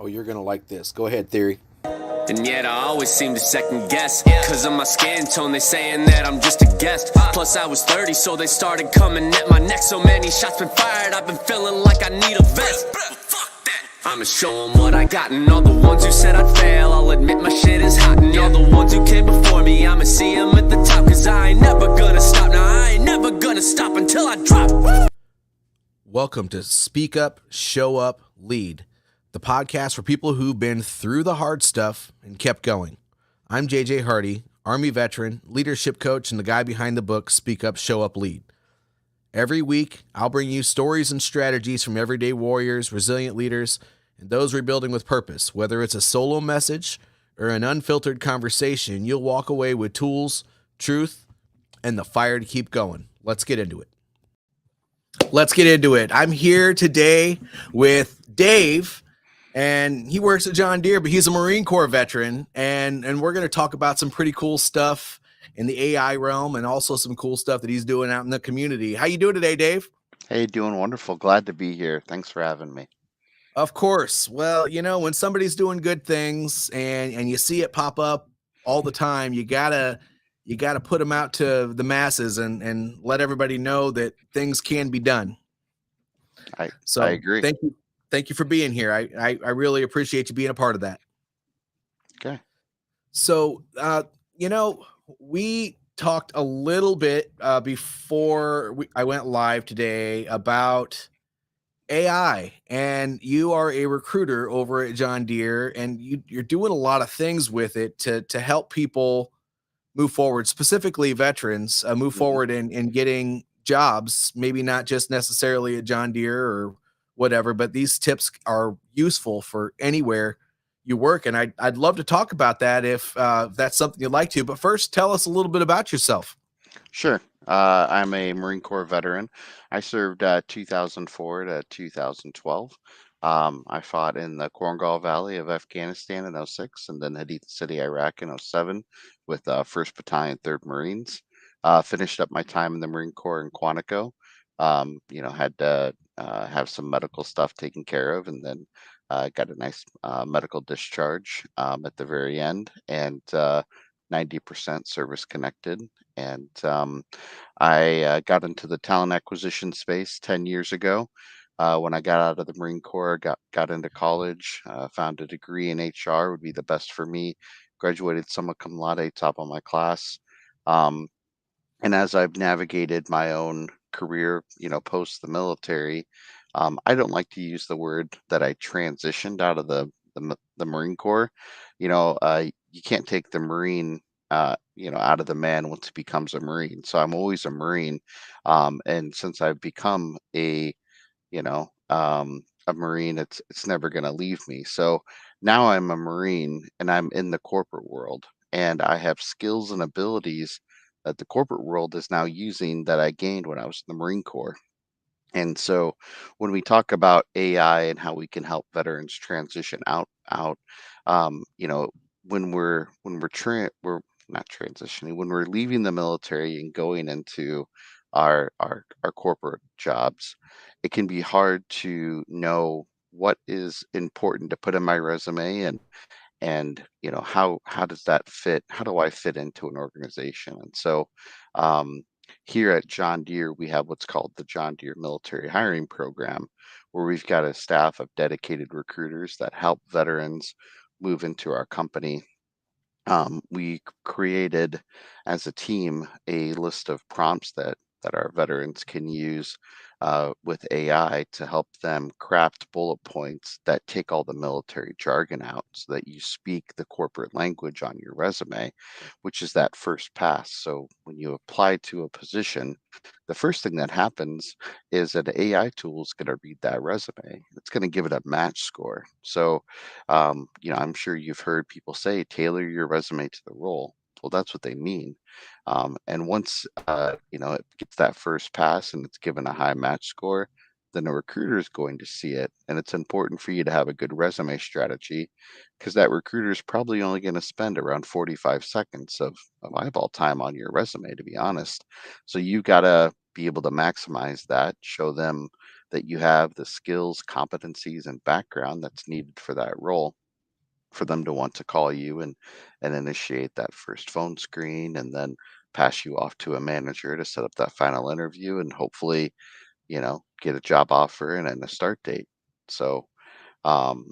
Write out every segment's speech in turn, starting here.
Oh, you're going to like this. Go ahead, Theory. And yet I always seem to second guess. Cause of my skin tone, they saying that I'm just a guest. Plus I was 30, so they started coming at my neck. So many shots been fired, I've been feeling like I need a vest. I'ma show them what I got. And all the ones who said I'd fail, I'll admit my shit is hot. And all the ones who came before me, I'ma see them at the top. Cause I ain't never gonna stop. Now I ain't never gonna stop until I drop. Welcome to Speak Up, Show Up, Lead, the podcast for people who've been through the hard stuff and kept going. I'm JJ Hardy, Army veteran, leadership coach, and the guy behind the book, Speak Up, Show Up, Lead. Every week, I'll bring you stories and strategies from everyday warriors, resilient leaders, and those rebuilding with purpose. Whether it's a solo message or an unfiltered conversation, you'll walk away with tools, truth, and the fire to keep going. Let's get into it. I'm here today with Dave, and he works at John Deere, but he's a Marine Corps veteran, and we're going to talk about some pretty cool stuff in the AI realm and also some cool stuff that he's doing out in the community. How you doing today, Dave? Hey, doing wonderful. Glad to be here. Thanks for having me. Of course. Well, you know, when somebody's doing good things and you see it pop up all the time, you gotta put them out to the masses and let everybody know that things can be done. I agree. Thank you for being here. I really appreciate you being a part of that. Okay. So, you know, we talked a little bit before I went live today about AI, and you are a recruiter over at John Deere, and you're doing a lot of things with it to help people move forward, specifically veterans move forward in getting jobs, maybe not just necessarily at John Deere or whatever, but these tips are useful for anywhere you work. And I'd love to talk about that if that's something you'd like to. But first, tell us a little bit about yourself. Sure. I'm a Marine Corps veteran. I served 2004 to 2012. I fought in the Korengal Valley of Afghanistan in 06 and then Haditha City, Iraq in 07 with 1st Battalion, 3rd Marines. Finished up my time in the Marine Corps in Quantico. Had to have some medical stuff taken care of, and then got a nice medical discharge at the very end, and 90% service connected. And I got into the talent acquisition space 10 years ago. When I got out of the Marine Corps, got into college, found a degree in HR would be the best for me. Graduated summa cum laude, top of my class. And as I've navigated my own career, post the military, I don't like to use the word that I transitioned out of the Marine Corps. You can't take the Marine, out of the man once he becomes a Marine. So I'm always a Marine. And since I've become a Marine, it's never going to leave me. So now I'm a Marine and I'm in the corporate world, and I have skills and abilities that the corporate world is now using that I gained when I was in the Marine Corps. And so when we talk about AI and how we can help veterans transition out, we're not transitioning, when we're leaving the military and going into our corporate jobs, it can be hard to know what is important to put in my resume, and how does that fit, how do I fit into an organization. And so here at John Deere, we have what's called the John Deere Military Hiring Program, where we've got a staff of dedicated recruiters that help veterans move into our company. We created as a team a list of prompts that our veterans can use with AI to help them craft bullet points that take all the military jargon out so that you speak the corporate language on your resume, which is that first pass. So when you apply to a position, the first thing that happens is that an AI tool is going to read that resume. It's going to give it a match score. So, I'm sure you've heard people say, tailor your resume to the role. Well, that's what they mean. And once, it gets that first pass and it's given a high match score, then a recruiter is going to see it. And it's important for you to have a good resume strategy because that recruiter is probably only going to spend around 45 seconds of eyeball time on your resume, to be honest. So you got to be able to maximize that, show them that you have the skills, competencies, and background that's needed for that role for them to want to call you and initiate that first phone screen and then pass you off to a manager to set up that final interview and hopefully, get a job offer and then a start date. So, um,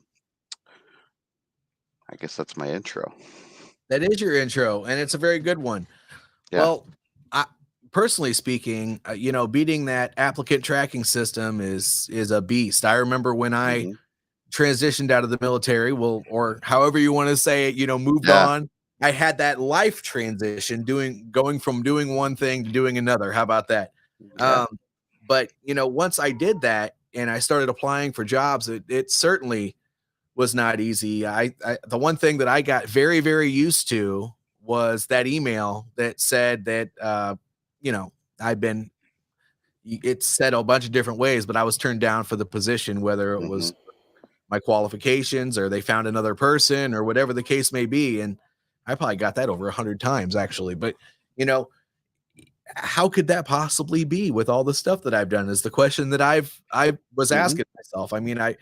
I guess that's my intro. That is your intro, and it's a very good one. Yeah. Well, I, personally speaking, beating that applicant tracking system is a beast. I remember when I Hmm. transitioned out of the military, well, or however you want to say it, moved Yeah. on. I had that life transition, going from doing one thing to doing another. How about that? Yeah. Um, but once I did that and I started applying for jobs, it certainly was not easy. The one thing that I got very, very used to was that email that said that you know, I've been it said a bunch of different ways, but I was turned down for the position, whether it Hmm. was my qualifications or they found another person or whatever the case may be. And I probably got that over 100 times actually. But you know, how could that possibly be with all the stuff that I've done is the question that I was Hmm. asking myself. I mean, I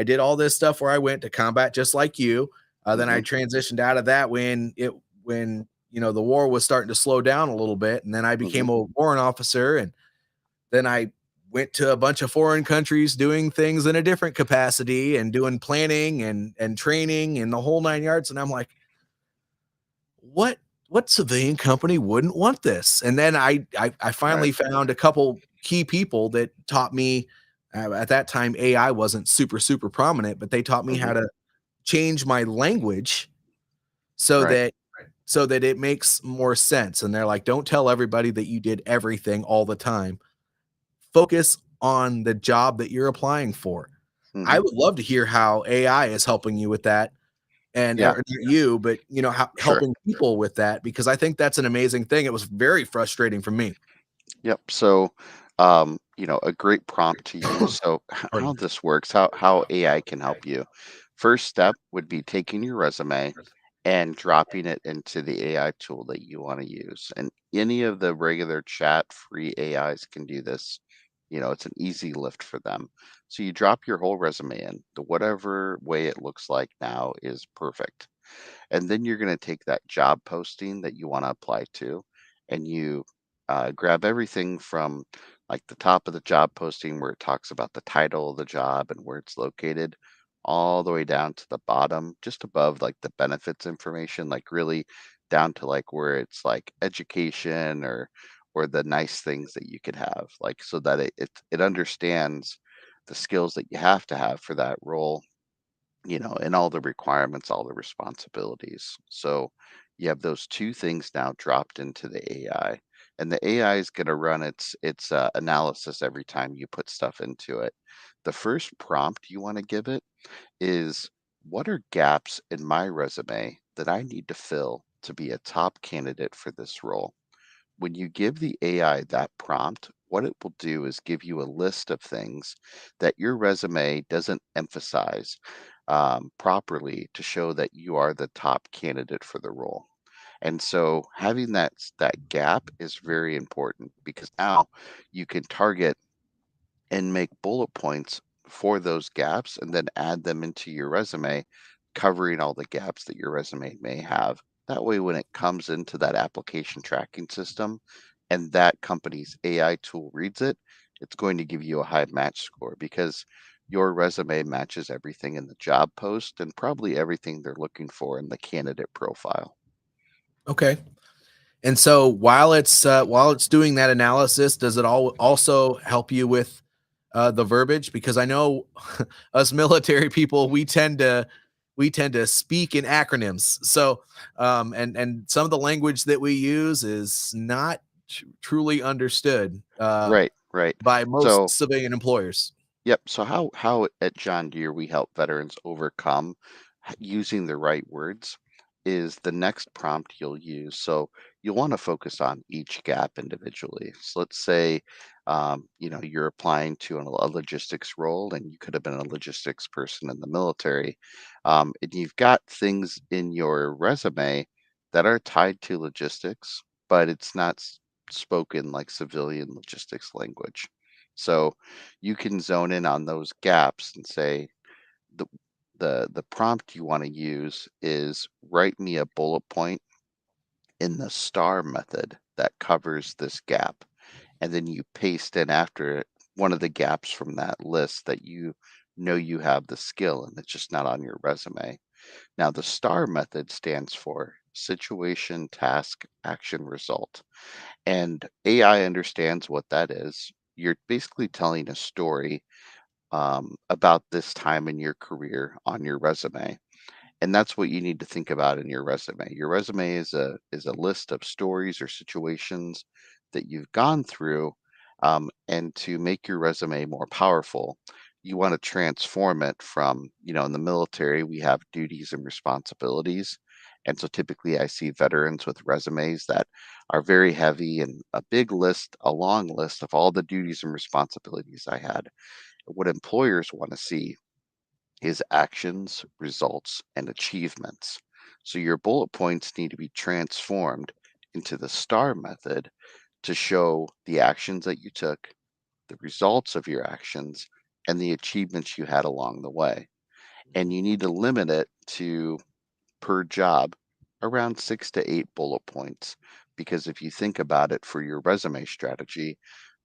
did all this stuff where I went to combat just like you. Then I Hmm. transitioned out of that when the war was starting to slow down a little bit, and then I Hmm. became a warrant officer, and then I went to a bunch of foreign countries doing things in a different capacity and doing planning and training and the whole nine yards. And I'm like, what civilian company wouldn't want this? And then I Right. finally found a couple key people that taught me. At that time, AI wasn't super prominent, but they taught me Hmm. how to change my language so Right. that so that it makes more sense. And they're like, don't tell everybody that you did everything all the time. Focus on the job that you're applying for. I Hmm. would love to hear how AI is helping you with that and Yeah. or not you, but how Sure. helping people with that because I think that's an amazing thing. It was very frustrating for me. Yep. So, a great prompt to use. So, Pardon how me. this works, how AI can help you. First step would be taking your resume and dropping it into the AI tool that you want to use. And any of the regular chat free AIs can do this. It's an easy lift for them. So you drop your whole resume in. The whatever way it looks like now is perfect. And then you're going to take that job posting that you want to apply to and you grab everything from like the top of the job posting where it talks about the title of the job and where it's located all the way down to the bottom just above like the benefits information, like really down to like where it's like education or the nice things that you could have, like so that it understands the skills that you have to have for that role, and all the requirements, all the responsibilities. So you have those two things now dropped into the AI, and the AI is going to run its analysis every time you put stuff into it. The first prompt you want to give it is, what are gaps in my resume that I need to fill to be a top candidate for this role? When you give the AI that prompt, what it will do is give you a list of things that your resume doesn't emphasize properly to show that you are the top candidate for the role. And so having that gap is very important because now you can target and make bullet points for those gaps and then add them into your resume, covering all the gaps that your resume may have. That way, when it comes into that application tracking system and that company's AI tool reads it, it's going to give you a high match score because your resume matches everything in the job post and probably everything they're looking for in the candidate profile. Okay. And so while it's doing that analysis, does it all also help you with the verbiage? Because I know us military people, we tend to speak in acronyms. So and some of the language that we use is not truly understood Right, right. by most So civilian employers. yep. So how at John Deere we help veterans overcome using the right words is the next prompt you'll use. So you'll want to focus on each gap individually. So let's say, you're applying to a logistics role, and you could have been a logistics person in the military, and you've got things in your resume that are tied to logistics, but it's not spoken like civilian logistics language. So you can zone in on those gaps and say the the prompt you want to use is write me a bullet point in the star method that covers this gap. And then you paste in after it one of the gaps from that list that you know you have the skill and it's just not on your resume. Now, the STAR method stands for situation, task, action, result. And AI understands what that is. You're basically telling a story about this time in your career on your resume. And that's what you need to think about in your resume. Your resume is a list of stories or situations that you've gone through, and to make your resume more powerful, you want to transform it from, in the military, we have duties and responsibilities. And so typically I see veterans with resumes that are very heavy and a big list, a long list of all the duties and responsibilities I had. What employers want to see is actions, results, and achievements. So your bullet points need to be transformed into the STAR method to show the actions that you took, the results of your actions, and the achievements you had along the way. And you need to limit it to, per job, around 6 to 8 bullet points. Because if you think about it for your resume strategy,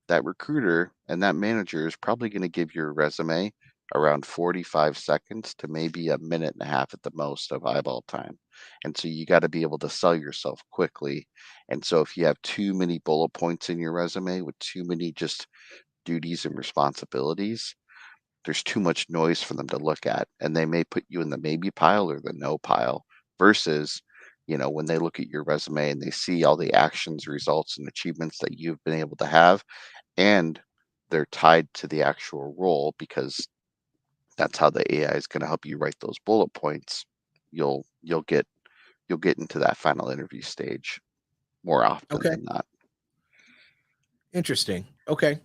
that recruiter and that manager is probably going to give your resume around 45 seconds to maybe a minute and a half at the most of eyeball time. And so you got to be able to sell yourself quickly. And so if you have too many bullet points in your resume with too many just duties and responsibilities, there's too much noise for them to look at. And they may put you in the maybe pile or the no pile versus, when they look at your resume and they see all the actions, results, and achievements that you've been able to have, and they're tied to the actual role because that's how the AI is going to help you write those bullet points. You'll get into that final interview stage more often Okay. than not. Interesting. Okay.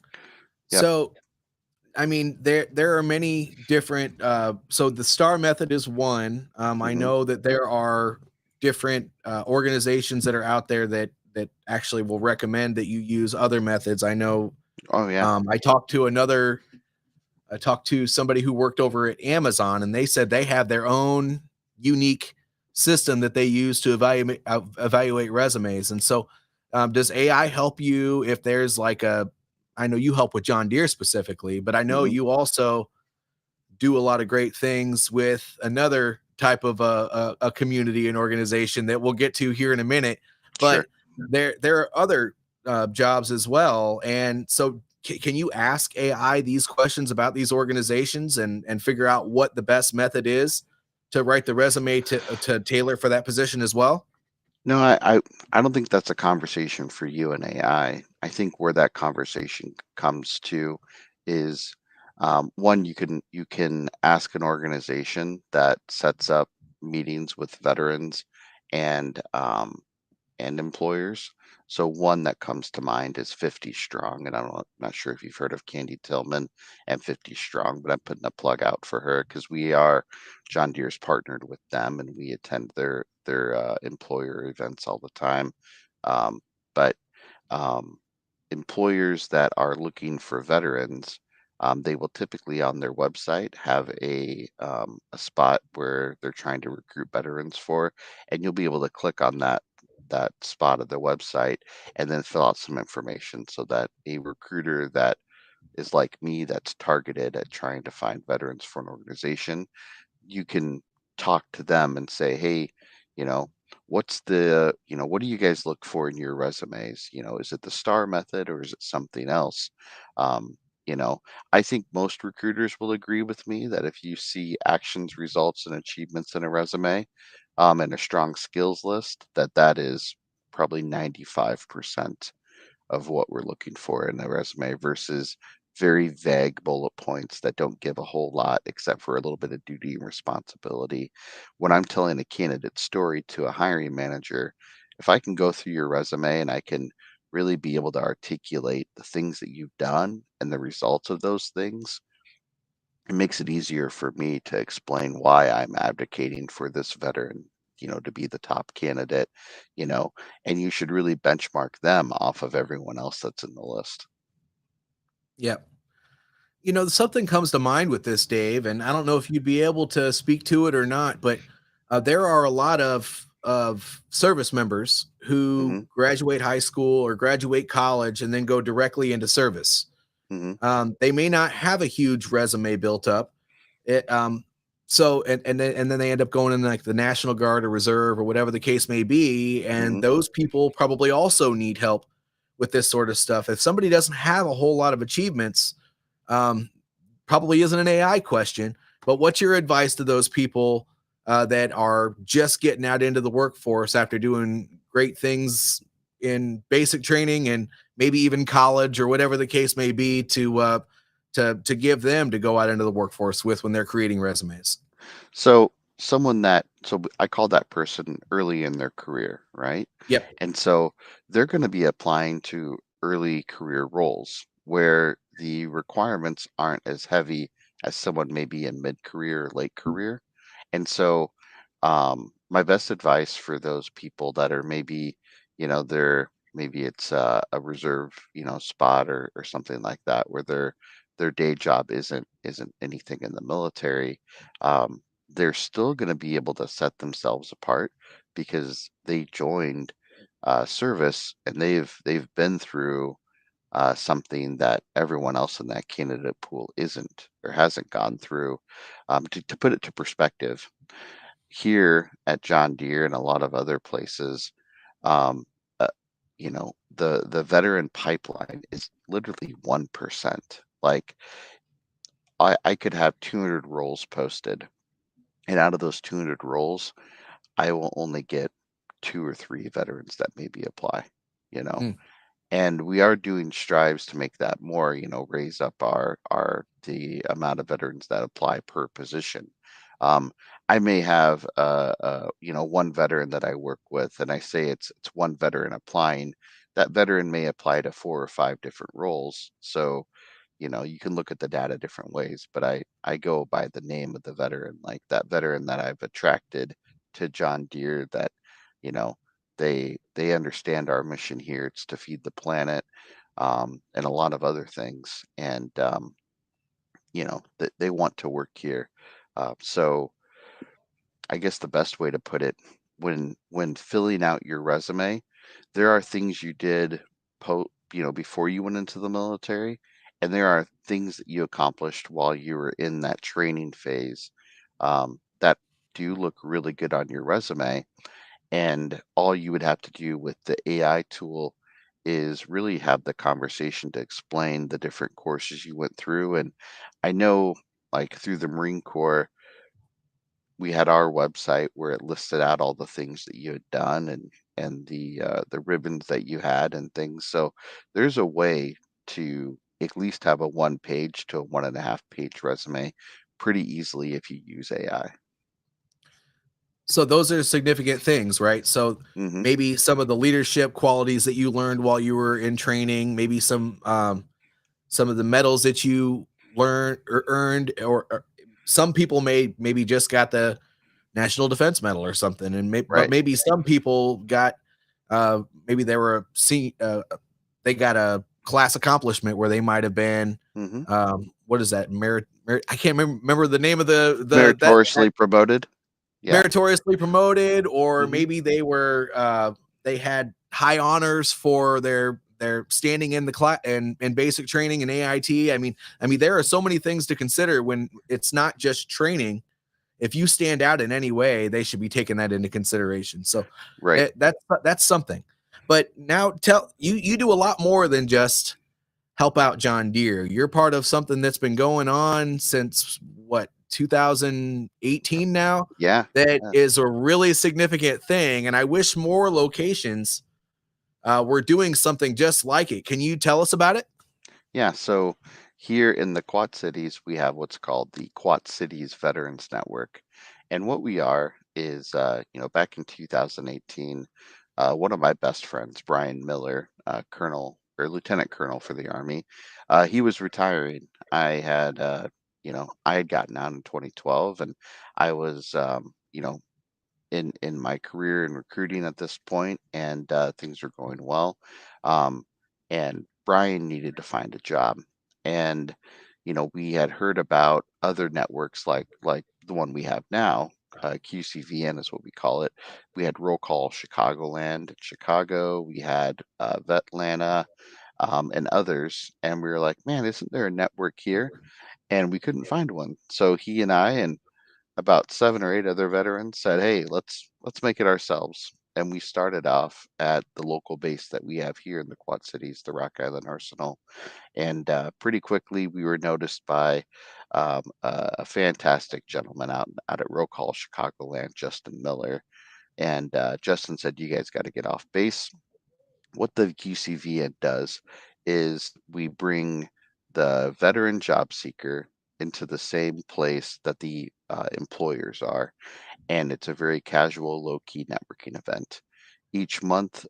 Yep. So, I mean, there are many different. So the STAR method is one. I Hmm. know that there are different organizations that are out there that actually will recommend that you use other methods. I know. Oh yeah. I talked to somebody who worked over at Amazon, and they said they have their own unique system that they use to evaluate resumes. And so, does AI help you if there's like a? I know you help with John Deere specifically, but I know Hmm. you also do a lot of great things with another type of a community and organization that we'll get to here in a minute. Sure. But there are other jobs as well, and so can you ask AI these questions about these organizations and figure out what the best method is to write the resume to tailor for that position as well? No, I don't think that's a conversation for you and AI. I think where that conversation comes to is, one, you can ask an organization that sets up meetings with veterans and and employers. So one that comes to mind is 50 Strong, and not sure if you've heard of Candy Tillman and 50 Strong, but I'm putting a plug out for her because we are John Deere's partnered with them, and we attend their employer events all the time. Um, but um, employers that are looking for veterans, they will typically on their website have a spot where they're trying to recruit veterans for, and you'll be able to click on that spot of their website and then fill out some information so that a recruiter that is like me that's targeted at trying to find veterans for an organization, you can talk to them and say, hey, you know, what do you guys look for in your resumes? Is it the STAR method or is it something else? Um, you know, I think most recruiters will agree with me that if you see actions, results, and achievements in a resume, and a strong skills list, that is probably 95% of what we're looking for in a resume versus very vague bullet points that don't give a whole lot except for a little bit of duty and responsibility. When I'm telling a candidate story to a hiring manager, if I can go through your resume and I can really be able to articulate the things that you've done and the results of those things, it makes it easier for me to explain why I'm advocating for this veteran, to be the top candidate, you know, and you should really benchmark them off of everyone else that's in the list. Yeah. Something comes to mind with this, Dave, and I don't know if you'd be able to speak to it or not, but there are a lot of service members who Hmm. graduate high school or graduate college and then go directly into service. Hmm. They may not have a huge resume built up. It, so and then they end up going in like the National Guard or Reserve or whatever the case may be, and Hmm. those people probably also need help with this sort of stuff. If somebody doesn't have a whole lot of achievements, um, probably isn't an AI question, but what's your advice to those people that are just getting out into the workforce after doing great things in basic training and maybe even college or whatever the case may be to give them to go out into the workforce with when they're creating resumes? So I call that person early in their career, right? Yep. And so they're going to be applying to early career roles where the requirements aren't as heavy as someone maybe in mid-career or late career. And so my best advice for those people that are maybe, maybe it's a reserve, spot or something like that where their day job isn't anything in the military. They're still going to be able to set themselves apart because they joined service and they've been through something that everyone else in that candidate pool isn't or hasn't gone through. To put it to perspective, here at John Deere and a lot of other places, um, uh, the veteran pipeline is literally 1%. Like I could have 200 roles posted, and out of those 200 roles, I will only get two or three veterans that maybe apply, you know. Mm. And we are doing strives to make that more, raise up our the amount of veterans that apply per position. Um, I may have one veteran that I work with, and I say it's one veteran applying. That veteran may apply to four or five different roles. So, you can look at the data different ways, but I go by the name of the veteran, like that veteran that I've attracted to John Deere that, you know, they understand our mission here. It's to feed the planet, and a lot of other things. And they want to work here. So I guess the best way to put it, when filling out your resume, there are things you did before you went into the military, and there are things that you accomplished while you were in that training phase, that do look really good on your resume. And all you would have to do with the AI tool is really have the conversation to explain the different courses you went through. And I know, like through the Marine Corps, we had our website where it listed out all the things that you had done and the ribbons that you had and things. So there's a way to at least have a 1 page to a 1.5 page resume pretty easily if you use AI. So those are significant things, right? So Hmm. maybe some of the leadership qualities that you learned while you were in training, maybe some of the medals that you learned or earned, or some people maybe just got the National Defense Medal or something, and but Right. maybe some people got maybe they got a class accomplishment where they might have been Hmm. what is that merit I can't remember the name of the that Meritoriously promoted. Yeah. meritoriously promoted, or Hmm. maybe they had high honors for their standing in the class and basic training and AIT. I mean, there are so many things to consider when it's not just training. If you stand out in any way, they should be taking that into consideration. So Right. that's something. But now tell you do a lot more than just help out John Deere. You're part of something that's been going on since what, 2018 now? Yeah. That Yeah. is a really significant thing, and I wish more locations were doing something just like it. Can you tell us about it? Yeah. So here in the Quad Cities, we have what's called the Quad Cities Veterans Network. And what we are is, back in 2018, one of my best friends, Brian Miller, Colonel or Lieutenant Colonel for the Army, he was retiring. I had gotten out in 2012, and I was, in my career in recruiting at this point, and things were going well. Um, and Brian needed to find a job, and we had heard about other networks like the one we have now. QCVN is what we call it. We had Roll Call Chicagoland in Chicago. We had Vetlanta, and others, and we were like, man, isn't there a network here? And we couldn't find one. So he and I and about 7 or 8 other veterans said, "Hey, let's make it ourselves." And we started off at the local base that we have here in the Quad Cities, the Rock Island Arsenal. And pretty quickly, we were noticed by a fantastic gentleman out at Roll Call Chicagoland, Justin Miller. And Justin said, "You guys got to get off base." What the QCV does is we bring the veteran job seeker into the same place that the employers are, and it's a very casual, low-key networking event. Each month,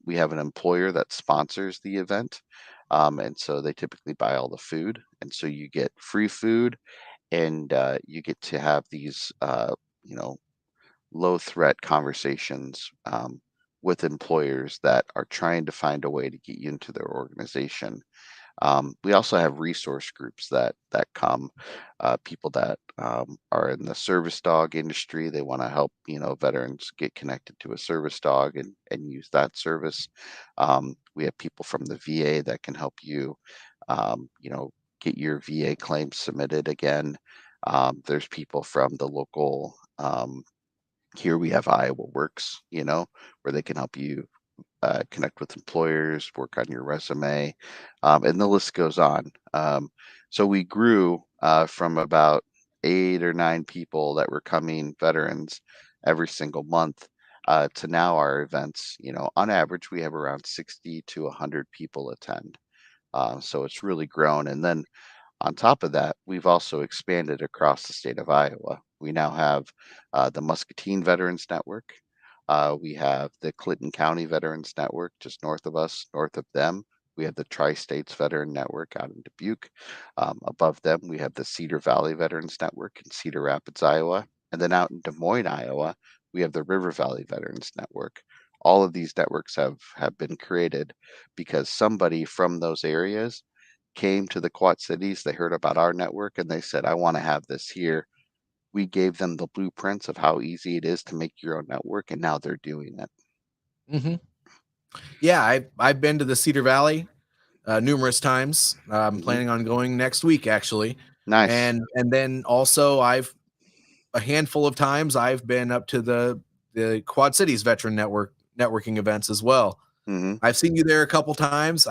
we have an employer that sponsors the event, and so they typically buy all the food, and so you get free food, and you get to have these, you know, low-threat conversations with employers that are trying to find a way to get you into their organization. We also have resource groups that come, people that are in the service dog industry. They want to help veterans get connected to a service dog and use that service. We have people from the VA that can help you, get your VA claims submitted again. There's people from the local. Here we have Iowa Works, where they can help you connect with employers, work on your resume, and the list goes on. So we grew from about 8 or 9 people that were coming veterans every single month to now our events. On average, we have around 60 to 100 people attend. So it's really grown. And then on top of that, we've also expanded across the state of Iowa. We now have the Muscatine Veterans Network. We have the Clinton County Veterans Network just north of us. North of them, we have the Tri-States Veteran Network out in Dubuque. Above them, we have the Cedar Valley Veterans Network in Cedar Rapids, Iowa. And then out in Des Moines, Iowa, we have the River Valley Veterans Network. All of these networks have been created because somebody from those areas came to the Quad Cities, they heard about our network, and they said, I want to have this here. We gave them the blueprints of how easy it is to make your own network, and now they're doing it. Hmm. Yeah, I've been to the Cedar Valley numerous times. I'm Hmm. planning on going next week, actually, Nice. and then also I've a handful of times I've been up to the Quad Cities Veteran networking events as well. Hmm. I've seen you there a couple times.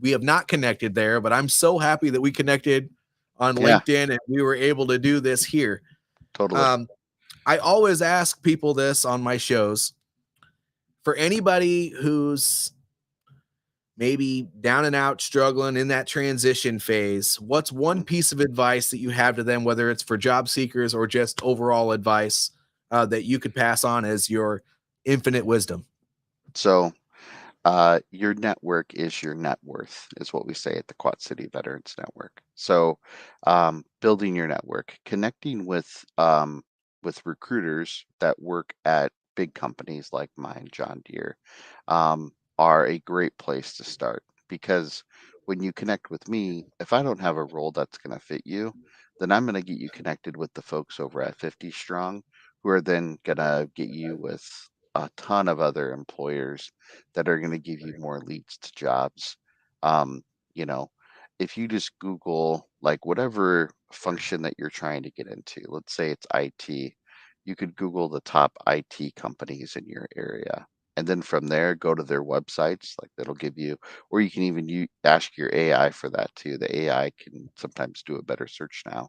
We have not connected there, but I'm so happy that we connected on Yeah, LinkedIn and we were able to do this here. totally. Um, I always ask people this on my shows for anybody who's maybe down and out struggling in that transition phase. What's one Mhm. piece of advice that you have to them, whether it's for job seekers or just overall advice that you could pass on as your infinite wisdom? So, your network is your net worth, is what we say at the Quad City Veterans Network. So, building your network, connecting with recruiters that work at big companies like mine, John Deere, are a great place to start because when you connect with me, if I don't have a role that's going to fit you, then I'm going to get you connected with the folks over at 50 Strong, who are then going to get you with a ton of other employers that are going to give you more leads to jobs. Um, you know, if you just Google like whatever function that you're trying to get into, let's say it's IT, you could Google the top IT companies in your area. And then from there, go to their websites, like that'll give you, or you can even ask your AI for that too. The AI can sometimes do a better search now.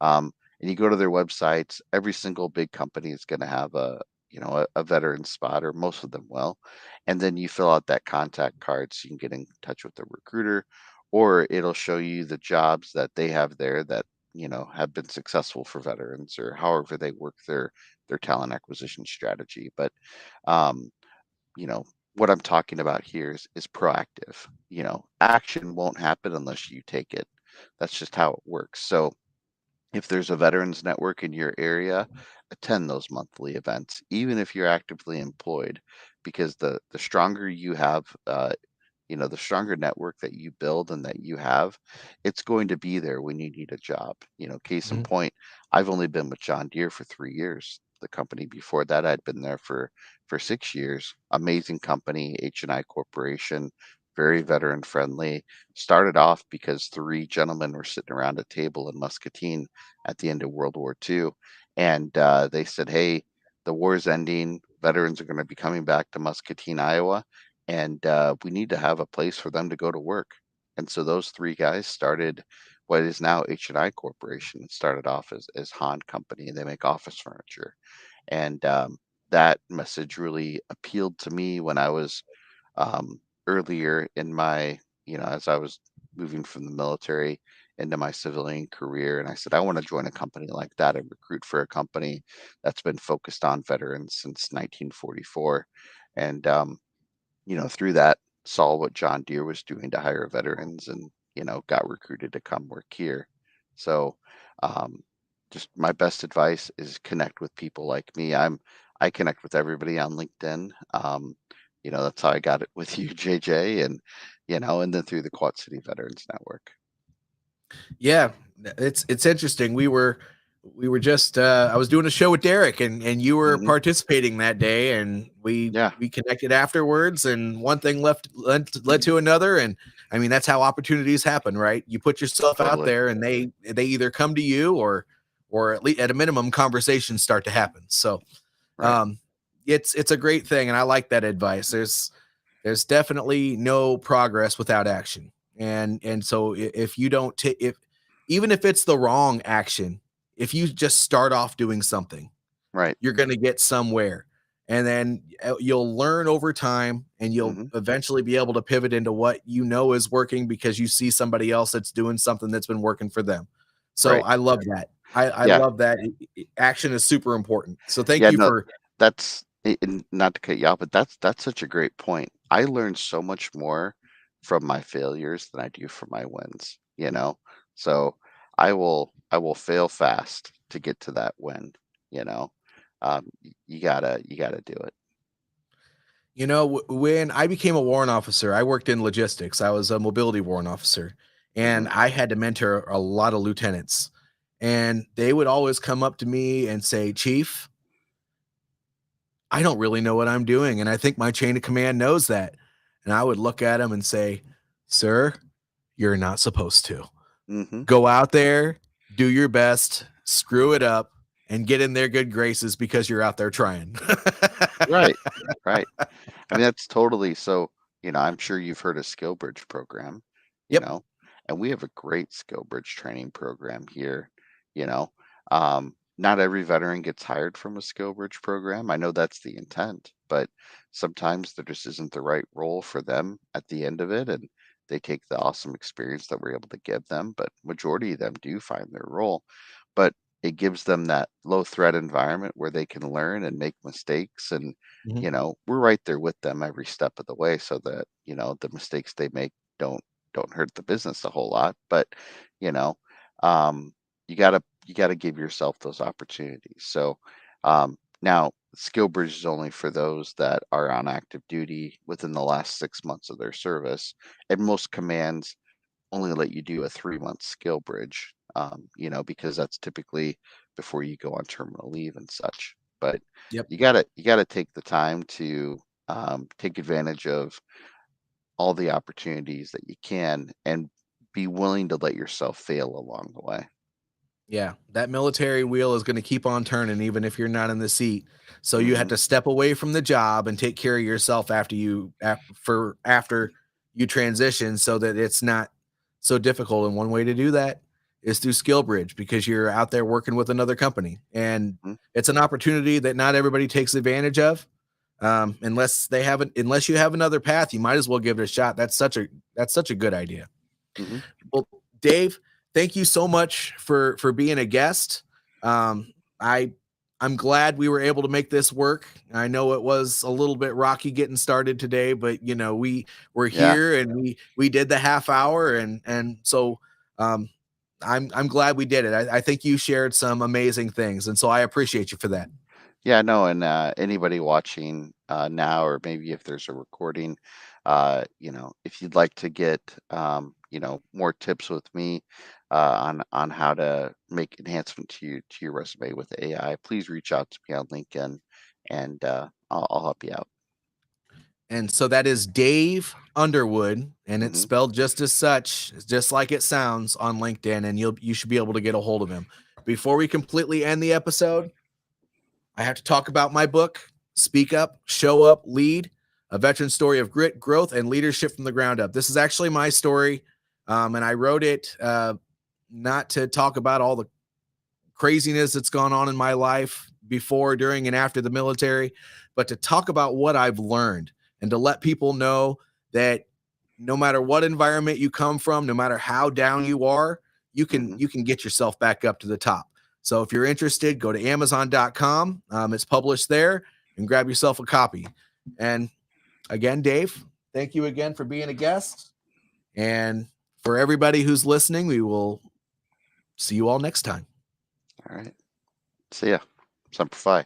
And you go to their websites, every single big company is going to have a veteran spot, or most of them will. And then you fill out that contact card so you can get in touch with the recruiter, or it'll show you the jobs that they have there that, have been successful for veterans, or however they work their talent acquisition strategy. But um, what I'm talking about here is proactive. Action won't happen unless you take it. That's just how it works. So if there's a veterans network in your area, attend those monthly events, even if you're actively employed, because the stronger you have, the stronger network that you build and that you have, it's going to be there when you need a job. Case in Mhm. point, I've only been with John Deere for 3 years. The company before that, I'd been there for 6 years. Amazing company, H&I Corporation, very veteran friendly. Started off because three gentlemen were sitting around a table in Muscatine at the end of World War II, and they said, "Hey, the war's ending. Veterans are going to be coming back to Muscatine, Iowa, and we need to have a place for them to go to work." And so those three guys started what is now H&I Corporation. It started off as Han Company, and they make office furniture. And that message really appealed to me when I was earlier in my, as I was moving from the military into my civilian career. And I said, I want to join a company like that and recruit for a company that's been focused on veterans since 1944. And through that, saw what John Deere was doing to hire veterans and, got recruited to come work here. So, um, just my best advice is connect with people like me. I connect with everybody on LinkedIn. That's how I got it with you, JJ, and then through the Quad City Veterans Network. Yeah, it's interesting. We were just I was doing a show with Derek, and you were Hmm. participating that day, and we Yeah, we connected afterwards, and one thing led to another. And I mean, that's how opportunities happen, right? You put yourself out totally. there, and they either come to you, or at least at a minimum conversations start to happen. So Right, um it's a great thing, and I like that advice. There's definitely no progress without action. And so if you don't take, if even if it's the wrong action, if you just start off doing something, right. you're going to get somewhere. And then you'll learn over time, and you'll Hmm. eventually be able to pivot into what you know is working because you see somebody else that's doing something that's been working for them. So Right. I love that. I Yeah. love that. Action is super important. So thank Yeah, you no, for. that's and not to cut you off, but that's such a great point. I learned so much more from my failures than I do from my wins. So I will fail fast to get to that win, you know. You gotta do it. When I became a warrant officer, I worked in logistics. I was a mobility warrant officer, Hmm. and I had to mentor a lot of lieutenants. And they would always come up to me and say, "Chief, I don't really know what I'm doing. And I think my chain of command knows that." And I would look at them and say, "Sir, you're not supposed to. Hmm. Go out there, do your best, screw it up, and get in their good graces because you're out there trying." Right, right. I mean, that's totally so, I'm sure you've heard of Skill Bridge program, you Yep. know, and we have a great Skill Bridge training program here, you know. Not every veteran gets hired from a Skill Bridge program. I know that's the intent, but sometimes there just isn't the right role for them at the end of it, and they take the awesome experience that we're able to give them, but majority of them do find their role. But it gives them that low threat environment where they can learn and make mistakes, and Mhm. we're right there with them every step of the way so that, the mistakes they make don't hurt the business a whole lot. But, you know, um, you gotta give yourself those opportunities. So now skill bridge is only for those that are on active duty within the last 6 months of their service. And most commands only let you do a 3 month skill bridge, because that's typically before you go on terminal leave and such. But Yep. you gotta take the time to take advantage of all the opportunities that you can and be willing to let yourself fail along the way. Yeah, that military wheel is gonna keep on turning even if you're not in the seat. So you have Hmm. to step away from the job and take care of yourself after you transition, so that it's not so difficult. And one way to do that is through Skill Bridge, because you're out there working with another company, and Hmm. it's an opportunity that not everybody takes advantage of. Unless you have another path, you might as well give it a shot. That's such a good idea. Hmm. Well, Dave, thank you so much for being a guest. I I'm glad we were able to make this work. I know it was a little bit rocky getting started today, but we're Yeah. here and we did the half hour, and so um, I'm glad we did it. I think you shared some amazing things, and so I appreciate you for that. Yeah, no, and anybody watching now, or maybe if there's a recording, if you'd like to get, more tips with me on how to make enhancement to your resume with AI, please reach out to me on LinkedIn, and I'll help you out. And so that is Dave Underwood, and it's Hmm. spelled just as such, just like it sounds on LinkedIn, and you should be able to get a hold of him. Before we completely end the episode, I have to talk about my book, Speak Up, Show Up, Lead, a veteran story of grit, growth, and leadership from the ground up. This is actually my story, and I wrote it not to talk about all the craziness that's gone on in my life before, during, and after the military, but to talk about what I've learned and to let people know that no matter what environment you come from, no matter how down you are, Hmm. you can get yourself back up to the top. So if you're interested, go to Amazon.com. It's published there, and grab yourself a copy. And again, Dave, thank you again for being a guest. And for everybody who's listening, we will see you all next time. All right. See ya. Semper Fi.